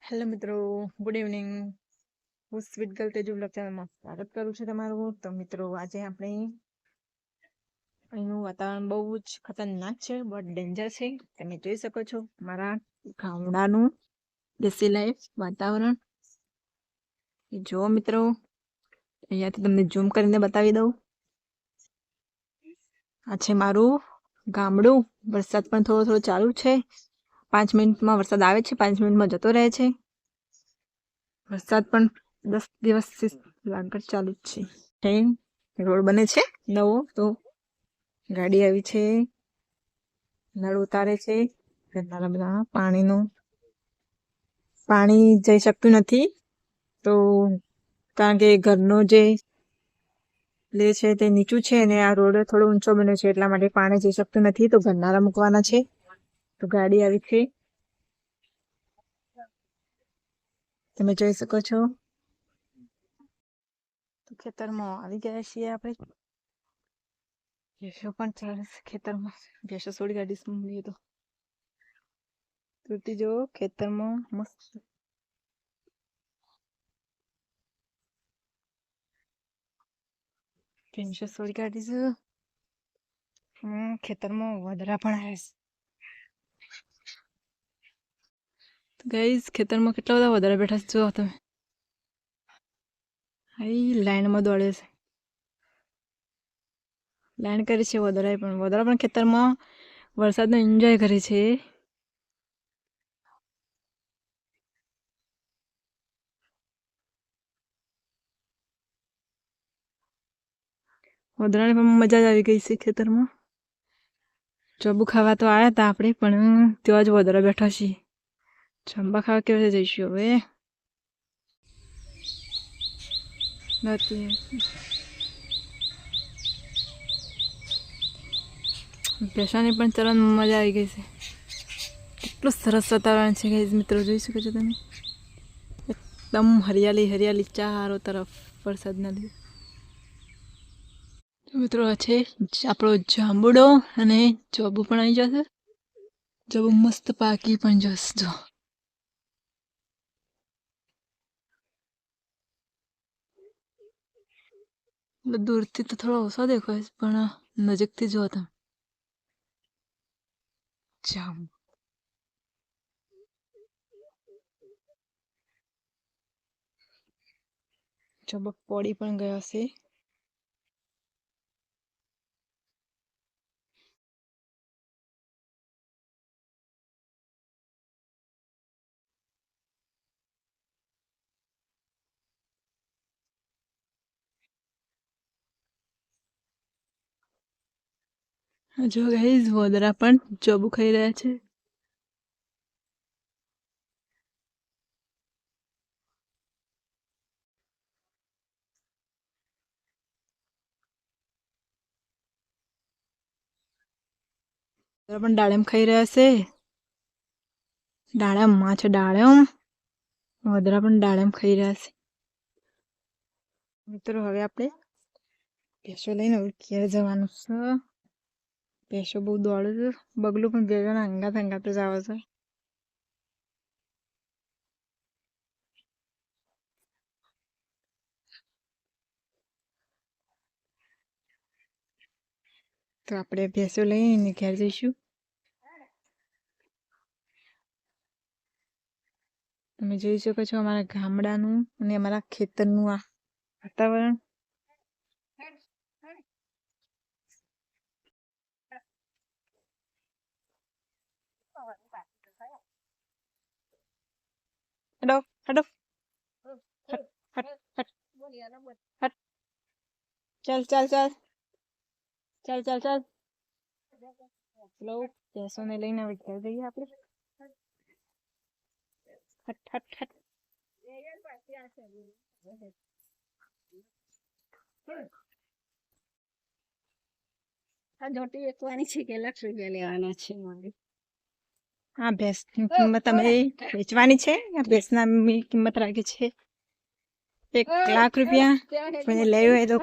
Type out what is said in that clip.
Hello મિત્રો, good evening. હું sweet girl Teju blog ચેનલમાં સ્વાગત કરું છું તમારું. તો મિત્રો, આજે આપણે અહીંનું વાતાવરણ બહુ જ ખતરનાક છે, બહુ ડેન્જર છે. તમે જોઈ શકો છો મારા ગામડાનું દેશી લાઈફ વાતાવરણ. જો મિત્રો, અહીંયાથી તમને ઝૂમ કરીને બતાવી દઉં. આ છે મારું ગામડું. વરસાદ પણ થોડો થોડો ચાલુ છે. 5 મિનિટમાં વરસાદ આવે છે, 5 મિનિટમાં જતો રહે છે. વરસાદ પણ 10 દિવસથી લાગત ચાલુ જ છે. રોડ બને છે નવો, તો ગાડી આવી છે, નળ ઉતારે છે. બધા પાણી જઈ શકતું નથી, તો કારણ કે ઘરનો જે લે છે તે નીચું છે અને આ રોડ થોડો ઊંચો બન્યો છે, એટલા માટે પાણી જઈ શકતું નથી. તો ગરનાળા મૂકવાના છે, તો ગાડી આવી છે, તમે જોઈ શકો છો. તો ખેતરમાં આવી ગયા છીએ આપણે. ભેંસો પણ ચાલે છે ખેતરમાં. ભેંસો છોડી કાઢીશું તો તૂટી જો ખેતરમાં મસ્ત ભેંસો છોડી કાઢીશું. ખેતરમાં વધરા પણ આવે છે. ગાઈસ, ખેતરમાં કેટલા બધા વધરા બેઠા છે, જો તમે. લાઈનમાં દોડે છે, લાઈન કરી છે વધરા પણ ખેતરમાં વરસાદનો એન્જોય કરે છે. વધરાને પણ મજા જ આવી ગઈ છે ખેતરમાં. ચબુ ખાવા તો આવ્યા હતા આપણે, પણ ત્યાં જ વધરા બેઠા છીએ. ચંબા ખાવા કેવી રીતે જઈશું હવે? નથી ભેંસાની પણ ચરણમાં મજા આવી ગઈ છે. કેટલું સરસ વાતાવરણ છે ગાઈસ, મિત્રો જોઈ શકો છો તમે. એકદમ હરિયાળી હરિયાળી ચારો તરફ વરસાદના લીધે. મિત્રો, આ છે આપણો જાંબુડો, અને જાંબુ પણ આવી જશે. જાંબુ મસ્ત પાકી પણ જશે. જો દૂરથી તો થોડો ઓછો દેખાય, પણ નજીકથી જો તમે. જાંબુ જાંબુ પડી પણ ગયા છે. જો ગાઈસ, વધરા પણ જાંબુ ખાઈ રહ્યા છે. પણ દાડમ ખાઈ રહ્યા છે. દાડમમાં છે દાડમ. વધરા પણ દાડમ ખાઈ રહ્યા છે. મિત્રો, હવે આપણે ભેંસો લઈને ઘેર જવાનું છે. ભેંસો બહુ દોડે છે. બગલું પણ ભેંસોના અંગાત જ આવે છે. તો આપણે ભેંસો લઈને ઘેર જઈશું. તમે જોઈ શકો છો અમારા ગામડાનું અને અમારા ખેતરનું આ વાતાવરણ. હડો હડો હટ હટ હટ હટ. ચાલ ચાલ ચાલ ચાલ ચાલ ચાલ. ચલો, ભેંસોને લઈને હવે ઘેર જઈએ આપણે. હટ હટ હટ. જોટી વેચવાની છે કે લાખ રૂપિયા લેવાના છે મારે. આ ભેંસની કિંમત અમે વેચવાની છે. આ ભેંસના કિંમત રાખી છે 1 લાખ રૂપિયા. કોઈ લેવી હોય તો